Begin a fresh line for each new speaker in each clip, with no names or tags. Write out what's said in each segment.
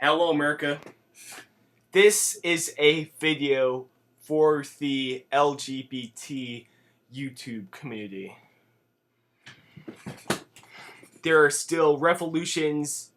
Hello, America. This is a video for the LGBT YouTube community. There are still revolutions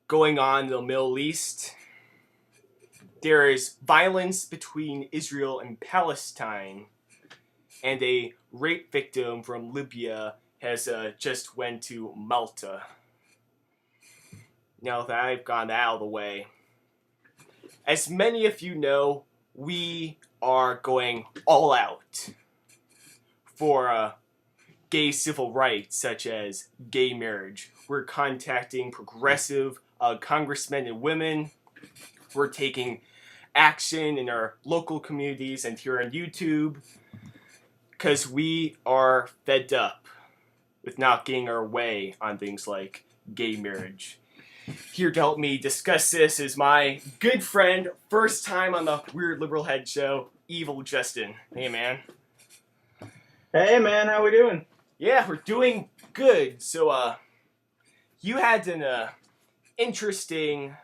going on in the Middle East. There is violence between Israel and Palestine, and a rape victim from Libya has just went to Malta. Now that I've gotten out of the way, as many of you know, we are going all out for gay civil rights, such as gay marriage. We're contacting progressive congressmen and women. We're taking action in our local communities and here on YouTube, because we are fed up with not getting our way on things like gay marriage. Here to help me discuss this is my good friend, first time on the WeirdLiberalHead show, EvelJustin. Hey, man.
Hey, man, how we doing?
Yeah, we're doing good. So, you had an interesting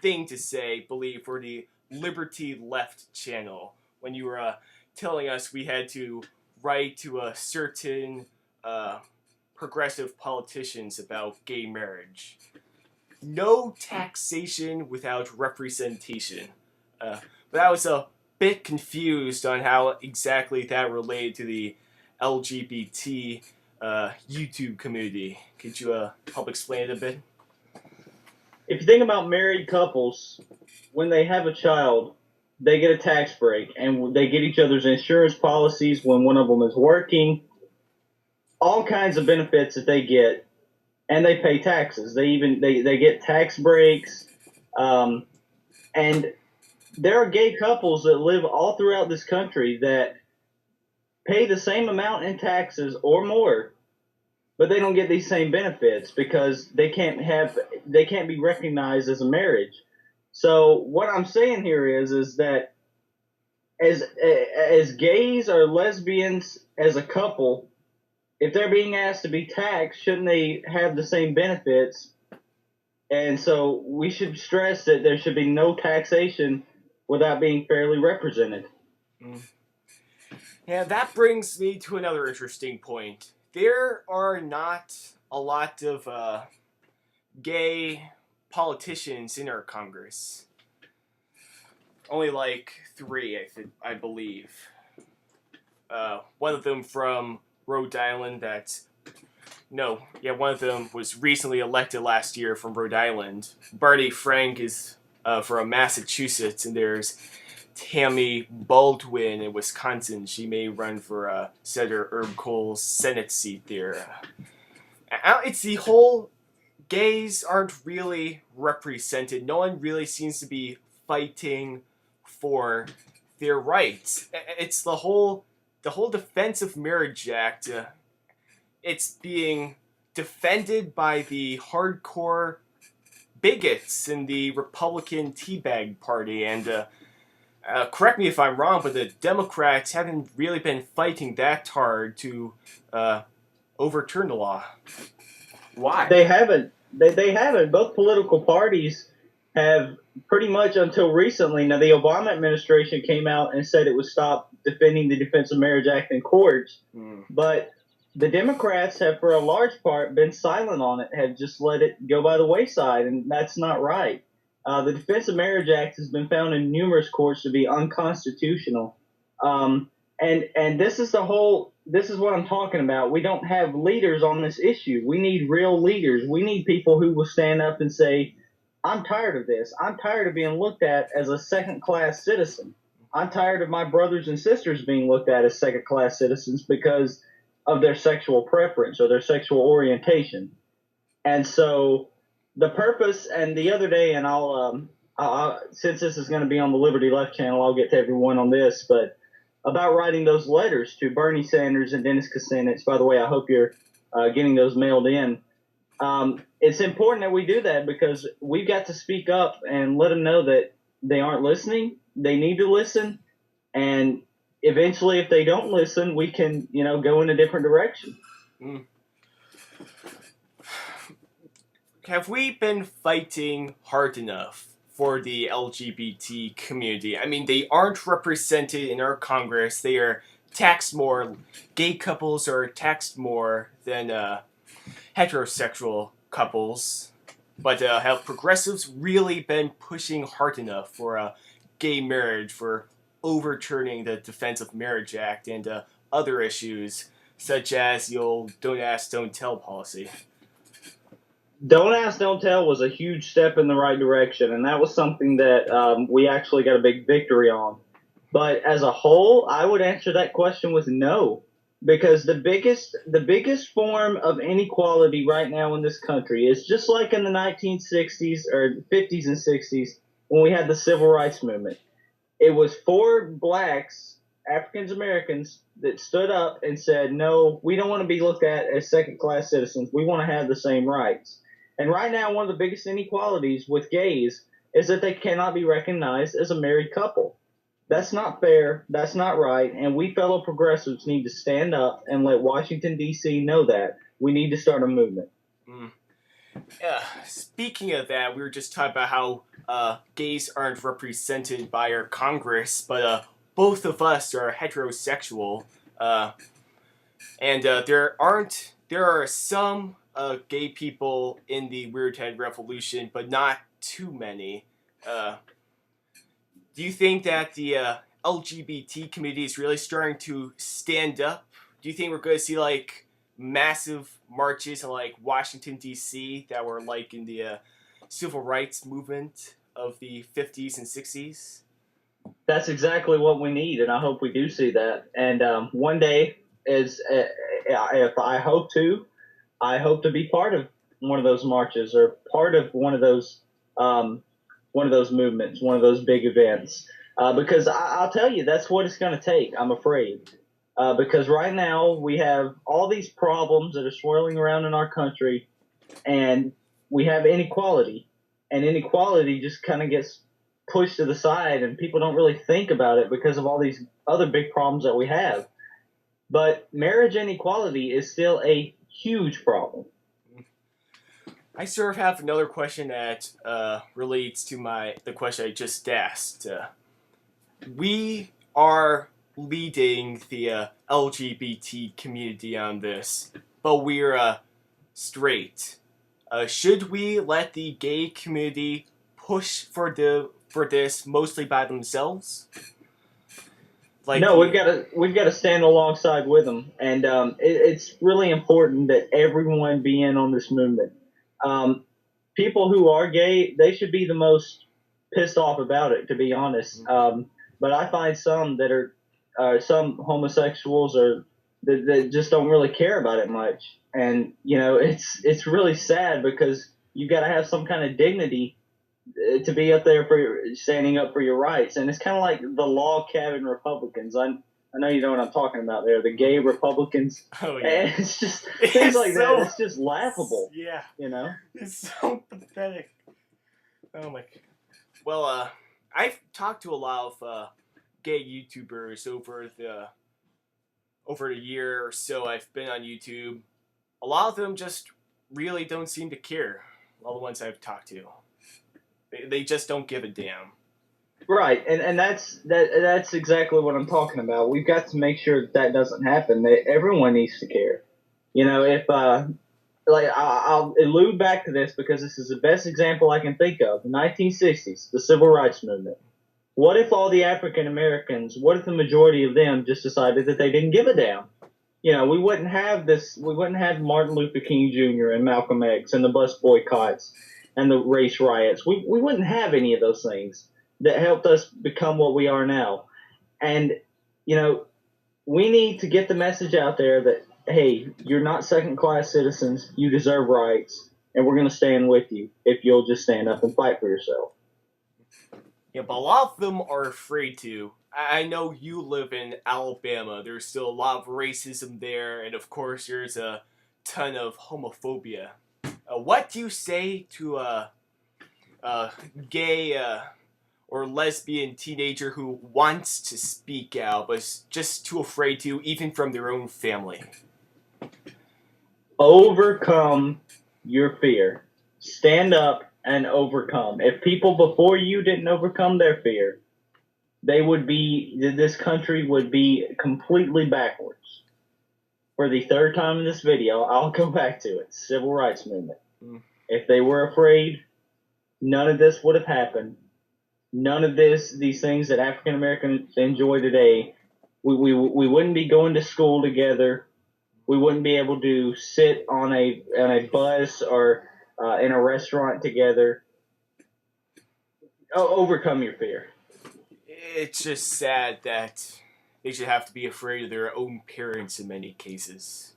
thing to say, believe, for the Liberty Left channel when you were telling us we had to write to a certain progressive politicians about gay marriage. No taxation without representation. But I was a bit confused on how exactly that related to the LGBT YouTube community. Could you help explain it a bit?
If you think about married couples, when they have a child, they get a tax break, and they get each other's insurance policies when one of them is working, all kinds of benefits that they get. And they pay taxes. They get tax breaks, and there are gay couples that live all throughout this country that pay the same amount in taxes or more, but they don't get these same benefits because they can't be recognized as a marriage. So what I'm saying here is that as gays or lesbians as a couple, if they're being asked to be taxed, shouldn't they have the same benefits? And so we should stress that there should be no taxation without being fairly represented.
Yeah, that brings me to another interesting point. There are not a lot of gay politicians in our Congress. Only like 3, I believe. One of them from Rhode Island, one of them was recently elected last year from Rhode Island. Barney Frank is from Massachusetts, and there's Tammy Baldwin in Wisconsin. She may run for Senator Herb Kohl's Senate seat there. It's the whole gays aren't really represented. No one really seems to be fighting for their rights. It's the whole Defense of Marriage Act, it's being defended by the hardcore bigots in the Republican Teabag Party, and correct me if I'm wrong, but the Democrats haven't really been fighting that hard to overturn the law. Why?
They haven't. They haven't. Both political parties have pretty much until recently. Now, the Obama administration came out and said it would stop defending the Defense of Marriage Act in courts. But the Democrats have, for a large part, been silent on it, have just let it go by the wayside, and that's not right. The Defense of Marriage Act has been found in numerous courts to be unconstitutional. And this is what I'm talking about. We don't have leaders on this issue. We need real leaders. We need people who will stand up and say, I'm tired of this. I'm tired of being looked at as a second-class citizen. I'm tired of my brothers and sisters being looked at as second-class citizens because of their sexual preference or their sexual orientation. And so the purpose, and the other day, and I'll since this is going to be on the Liberty Left channel, I'll get to everyone on this, but about writing those letters to Bernie Sanders and Dennis Kucinich. By the way, I hope you're getting those mailed in. It's important that we do that because we've got to speak up and let them know that they aren't listening. They need to listen. And eventually, if they don't listen, we can, go in a different direction.
Have we been fighting hard enough for the LGBT community. I mean, they aren't represented in our Congress. They are taxed more. Gay couples are taxed more than heterosexual couples. But have progressives really been pushing hard enough for gay marriage, for overturning the Defense of Marriage Act and other issues, such as the old Don't Ask, Don't Tell policy?
Don't Ask, Don't Tell was a huge step in the right direction, and that was something that we actually got a big victory on. But as a whole, I would answer that question with no, because the biggest form of inequality right now in this country is just like in the 1960s or 50s and 60s when we had the Civil Rights Movement. It was four blacks, African Americans, that stood up and said, no, we don't want to be looked at as second-class citizens. We want to have the same rights. And right now, one of the biggest inequalities with gays is that they cannot be recognized as a married couple. That's not fair. That's not right. And we fellow progressives need to stand up and let Washington, D.C. know that. We need to start a movement.
Speaking of that, we were just talking about how gays aren't represented by our Congress, but both of us are heterosexual. And there are some gay people in the WeirdLiberalHead revolution, but not too many. Do you think that the LGBT community is really starting to stand up? Do you think we're going to see like massive marches in like Washington D.C. that were like in the civil rights movement of the 50s and 60s?
That's exactly what we need, and I hope we do see that. And one day, if I hope to be part of one of those marches or part of one of those movements, one of those big events. Because I'll tell you, that's what it's going to take, I'm afraid. Because right now we have all these problems that are swirling around in our country, and we have inequality. And inequality just kind of gets pushed to the side, and people don't really think about it because of all these other big problems that we have. But marriage inequality is still a huge problem.
I sort of have another question that relates to the question I just asked. We are leading the LGBT community on this, but we're straight. Should we let the gay community push for this mostly by themselves?
No, we've got to stand alongside with them, and it's really important that everyone be in on this movement. People who are gay, they should be the most pissed off about it, to be honest. But I find some that are some homosexuals that just don't really care about it much, and it's really sad because you got to have some kind of dignity to be up there standing up for your rights. And it's kind of like the log cabin Republicans. I know you know what I'm talking about there, the gay Republicans.
Oh, yeah.
And it's just things like that. It's just laughable.
Yeah.
It's
so pathetic. Oh, my God. Well, I've talked to a lot of gay YouTubers over the year or so I've been on YouTube. A lot of them just really don't seem to care. All the ones I've talked to. They just don't give a damn.
Right, and that's exactly what I'm talking about. We've got to make sure that doesn't happen. Everyone needs to care. If I'll allude back to this because this is the best example I can think of. The 1960s, the Civil Rights Movement. What if all the African Americans? What if the majority of them just decided that they didn't give a damn? We wouldn't have this. We wouldn't have Martin Luther King Jr. and Malcolm X and the bus boycotts and the race riots. We wouldn't have any of those things that helped us become what we are now. And, we need to get the message out there that, hey, you're not second-class citizens. You deserve rights, and we're going to stand with you if you'll just stand up and fight for yourself.
Yeah, but a lot of them are afraid to. I know you live in Alabama. There's still a lot of racism there, and of course there's a ton of homophobia. What do you say to a gay or lesbian teenager who wants to speak out but is just too afraid to, even from their own family?
Overcome your fear. Stand up and overcome. If people before you didn't overcome their fear, this country would be completely backwards. For the third time in this video, I'll go back to it. Civil rights movement. If they were afraid, none of this would have happened. None of these things that African Americans enjoy today, we wouldn't be going to school together. We wouldn't be able to sit on a bus or in a restaurant together. Overcome your fear.
It's just sad that they should have to be afraid of their own parents in many cases.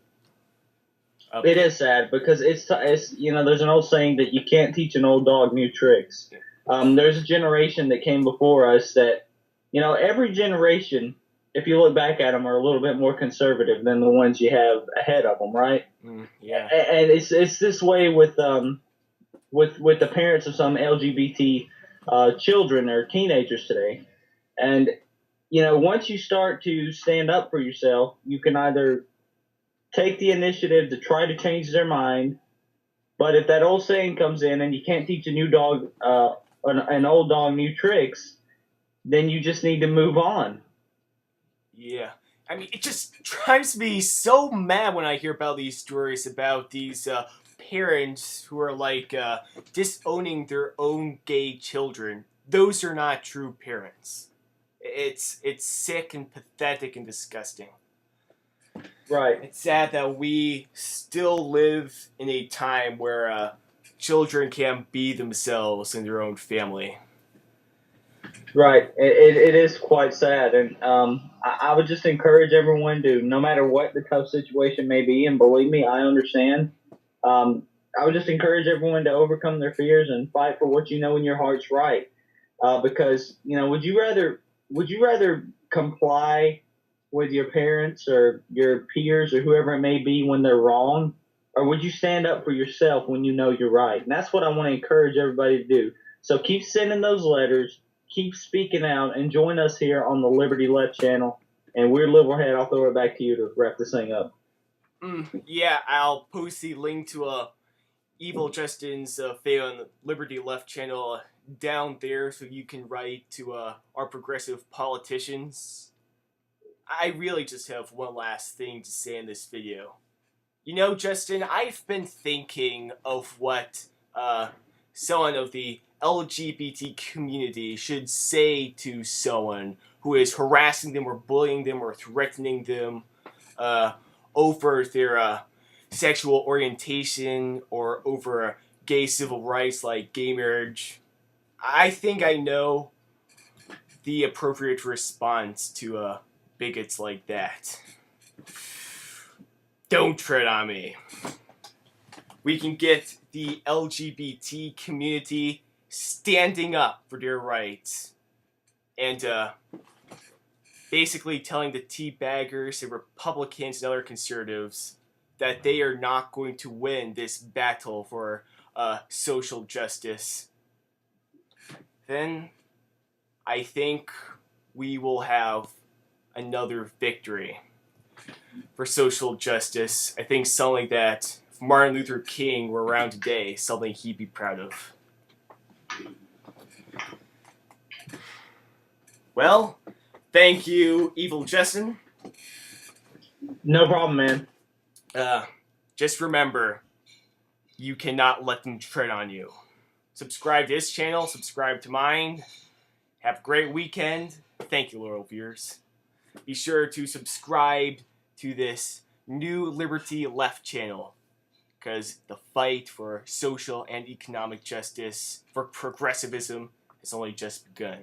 It is sad because it's there's an old saying that you can't teach an old dog new tricks. There's a generation that came before us that, every generation, if you look back at them, are a little bit more conservative than the ones you have ahead of them, right?
Yeah.
And it's this way with the parents of some LGBT children or teenagers today. And, once you start to stand up for yourself, you can either take the initiative to try to change their mind. But if that old saying comes in and you can't teach a new dog, an old dog new tricks, then you just need to move on.
Yeah. I mean, it just drives me so mad when I hear about these stories about these parents who are like disowning their own gay children. Those are not true parents. It's sick and pathetic and disgusting.
Right.
It's sad that we still live in a time where children can't be themselves in their own family.
Right. It is quite sad. And I would just encourage everyone to, no matter what the tough situation may be, and believe me, I understand, I would just encourage everyone to overcome their fears and fight for what you know in your heart's right. Because, would you rather comply with your parents or your peers or whoever it may be when they're wrong? Or would you stand up for yourself when you know you're right? And that's what I want to encourage everybody to do. So keep sending those letters, keep speaking out, and join us here on the Liberty Left channel. And WeirdLiberalHead, I'll throw it back to you to wrap this thing up.
Yeah, I'll post the link to EvelJustin's video on the Liberty Left channel down there so you can write to our progressive politicians. I really just have one last thing to say in this video. Justin, I've been thinking of what someone of the LGBT community should say to someone who is harassing them or bullying them or threatening them over their sexual orientation or over gay civil rights like gay marriage. I think I know the appropriate response to bigots like that. Don't tread on me. We can get the LGBT community standing up for their rights and basically telling the teabaggers, the Republicans, and other conservatives that they are not going to win this battle for social justice. Then I think we will have another victory for social justice. I think something that if Martin Luther King were around today, something he'd be proud of. Well, thank you, EvelJustin.
No problem, man.
Just remember, you cannot let them tread on you. Subscribe to this channel, subscribe to mine. Have a great weekend. Thank you, loyal viewers. Be sure to subscribe to this new Liberty Left channel, because the fight for social and economic justice, for progressivism, has only just begun.